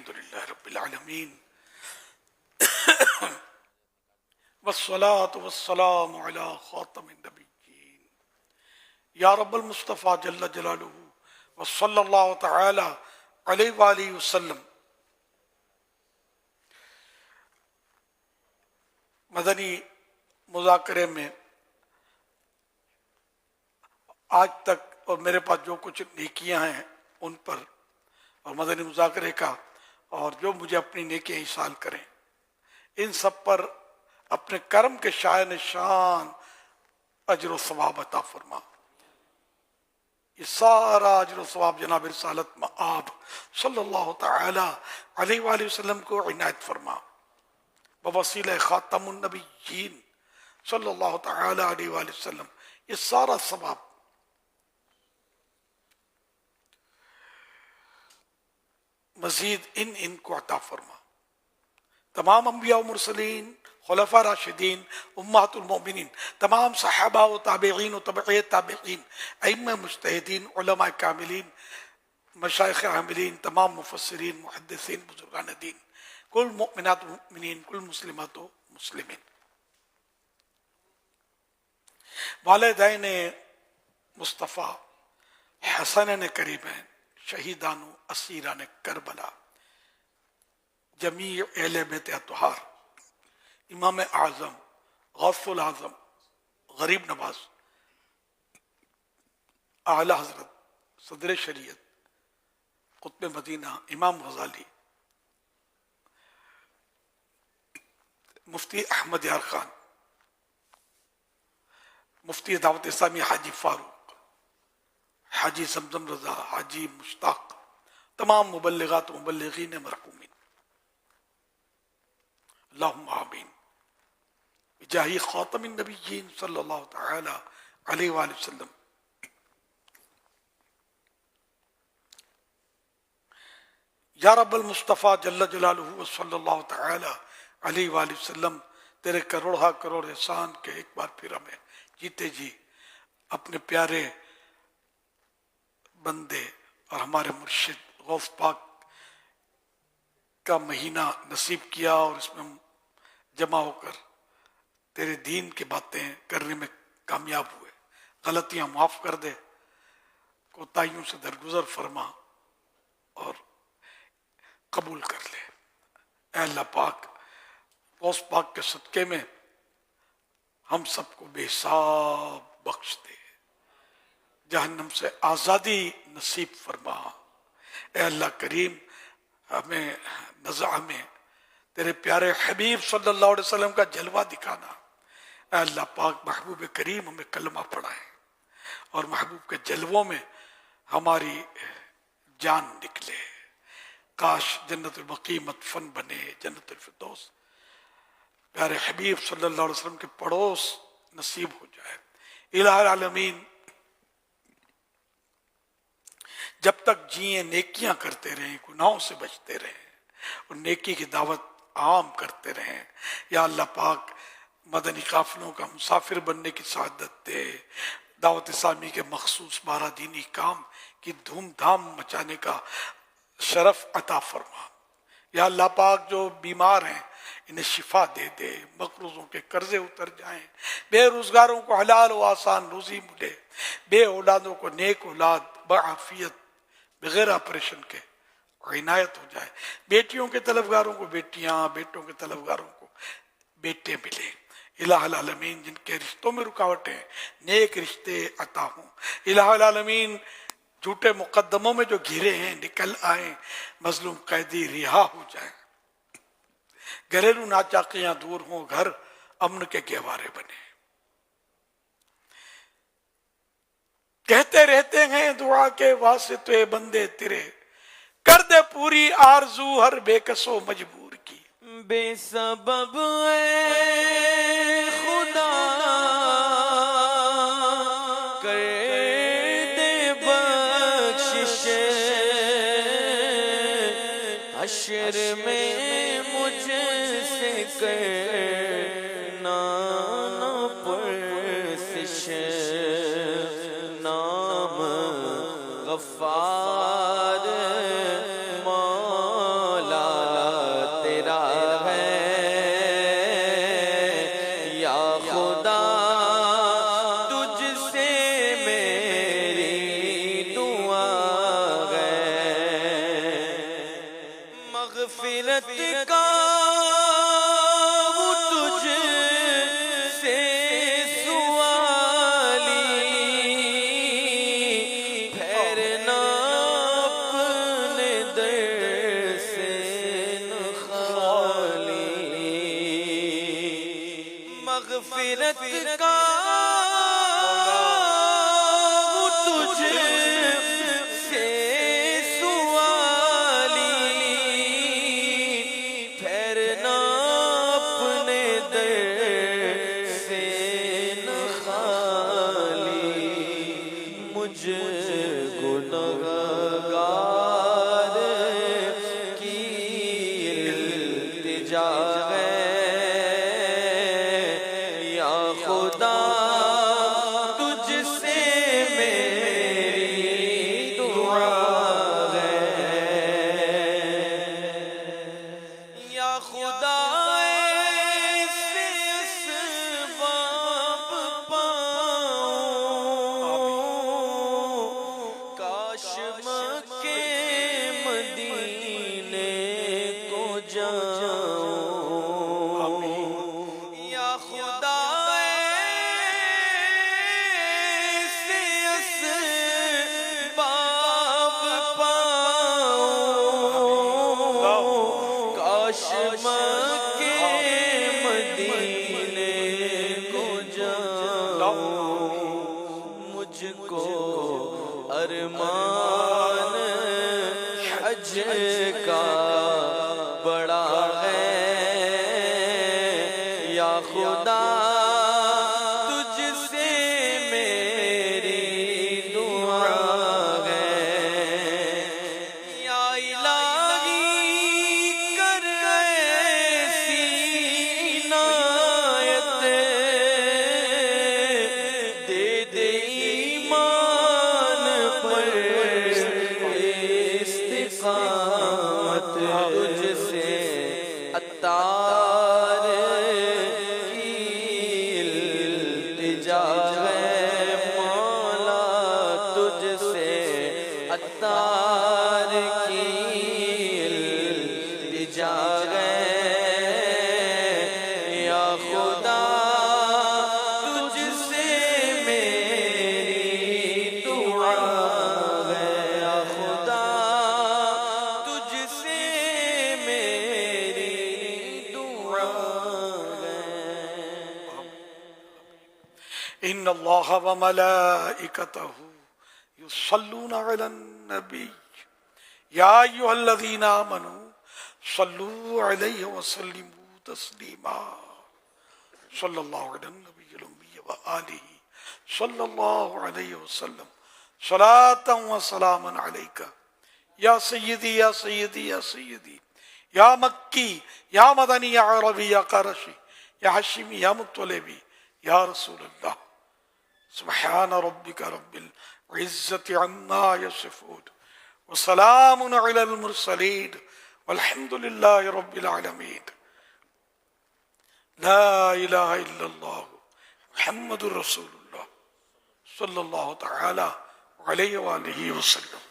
الحمدللہ رب العالمین والصلاة والسلام علی خاتم النبیین یا رب المصطفیٰ جل جلالہ وصلی اللہ تعالی علیہ وآلہ وسلم۔ مدنی مذاکرے میں آج تک اور میرے پاس جو کچھ نیکیاں ہیں ان پر اور مدنی مذاکرے کا اور جو مجھے اپنی نیکیاں ایصال کریں ان سب پر اپنے کرم کے شائن شان اجر و ثواب عطا فرما۔ یہ سارا اجر و ثواب جناب رسالت مآب صلی اللہ تعالی علیہ وآلہ وسلم کو عنایت فرما بوسیلہ خاتم النبیین صلی اللہ تعالی علیہ وآلہ وسلم۔ یہ سارا ثواب مزید ان کو عطا فرما۔ تمام انبیاء و مرسلین، خلفاء راشدین، امہات المؤمنین، تمام صحابہ و تابعین و تبعی تابعین، ائمہ مجتہدین، علماء کاملین، مشائخ عاملین، تمام مفسرین، محدثین، بزرگان دین، کل مؤمنات و مؤمنین، کل مسلمات و مسلمین، والدین مصطفیٰ، حسنین کریمین، شہیدان و اسیران کربلا، جمیع اہل بیت اطہار، امام اعظم، غوث العظم، غریب نواز، اعلی حضرت صدر شریعت قطب مدینہ امام غزالی، مفتی احمد یار خان، مفتی دعوت اسلامی حاجی فاروق، حاجی زمزم رضا، حاجی مشتاق، تمام مبلغات و مبلغین مرحومین، اللہم آمین بجاہ خاتم النبیین صلی اللہ تعالی علیہ وآلہ وسلم۔ یا رب المصطفیٰ جل جلالہ صلی اللہ تعالی علیہ وآلہ وسلم، تیرے کروڑہ کروڑ احسان کے ایک بار پھر ہمیں جیتے جی اپنے پیارے بندے اور ہمارے مرشد غوث پاک کا مہینہ نصیب کیا اور اس میں ہم جمع ہو کر تیرے دین کی باتیں کرنے میں کامیاب ہوئے۔ غلطیاں معاف کر دے، کوتاہیوں سے درگزر فرما اور قبول کر لے۔ اے اللہ پاک، غوث پاک کے صدقے میں ہم سب کو بے حساب بخش دے، جہنم سے آزادی نصیب فرما۔ اے اللہ کریم، ہمیں نزع میں تیرے پیارے حبیب صلی اللہ علیہ وسلم کا جلوہ دکھانا۔ اے اللہ پاک، محبوب کریم ہمیں کلمہ پڑھائیں اور محبوب کے جلووں میں ہماری جان نکلے۔ کاش جنت البقیع مدفن بنے، جنت الفردوس پیارے حبیب صلی اللہ علیہ وسلم کے پڑوس نصیب ہو جائے۔ الہ العالمین، جب تک جیئیں نیکیاں کرتے رہیں، گناہوں سے بچتے رہیں اور نیکی کی دعوت عام کرتے رہیں۔ یا اللہ پاک، مدنی قافلوں کا مسافر بننے کی سعادت دے، دعوت اسلامی کے مخصوص 12 دینی کام کی دھوم دھام مچانے کا شرف عطا فرما۔ یا اللہ پاک، جو بیمار ہیں انہیں شفا دے دے، مقروضوں کے قرضے اتر جائیں، بے روزگاروں کو حلال و آسان روزی ملے، بے اولادوں کو نیک اولاد بعافیت بغیر آپریشن کے عنایت ہو جائے، بیٹیوں کے طلبگاروں کو بیٹیاں، بیٹوں کے طلبگاروں کو بیٹے ملے۔ الہ العالمین، جن کے رشتوں میں رکاوٹیں نیک رشتے عطا ہوں۔ الہ العالمین، جھوٹے مقدموں میں جو گھرے ہیں نکل آئیں، مظلوم قیدی رہا ہو جائیں، گھریلو ناچاقیاں دور ہوں، گھر امن کے گہوارے بنے۔ کہتے رہتے ہیں دعا کے واسطے بندے تیرے، کر دے پوری آرزو ہر بے کس و مجبور کی۔ بے سبب اے خدا کر دے بخشش، حشر میں مجھ سے کرنا نہ پرسش، نام غفار مولا مغفرت کا وہ تجھ سے سوالی، پھیرنا اپنے در سے خالی، مغفرت کا وہ تجھ سے گنہگار کی التجا ہے یا خدا، تجھ سے میری دعا ہے یا خدا، ایسے اسباب پاؤں کاش مکے مدینے کو جاؤں، یا خدا ایسے اسباب پاؤں کاش مکے مدینے کو جاؤں، مجھ کو ارمان حج کا بڑا ہے یا خدا، تجھ سے میری دعا ہے یا الہی، کر ایسی عنایت، دے دے ایمان پر استقامت، تجھ سے عطار کی التجا ہے مولا، تجھ سے عطار کی التجا ہے یا خدا، تجھ سے میری دعا ہے یا خدا، تجھ سے میری دعا ہے۔ ان اللہ وملائکتہ یصلون علی النبی یا ایھا الذین آمنوا صلوا علیہ وسلموا تسلیما، صلی اللہ علی النبی الأمی وآلہ صلی اللہ علیہ وسلم صلاۃ وسلاما علیک یا سیدی یا سیدی یا سیدی، یا مکی یا مدنی یا عربی یا قرشی یا حشمی یا مطلبی یا رسول اللہ، سبحان ربک رب العزت عما یصفون وسلام علی المرسلین والحمد للہ رب العالمین۔ لا الہ الا اللہ محمد رسول اللہ صلی اللہ تعالی علیہ وآلہ وسلم۔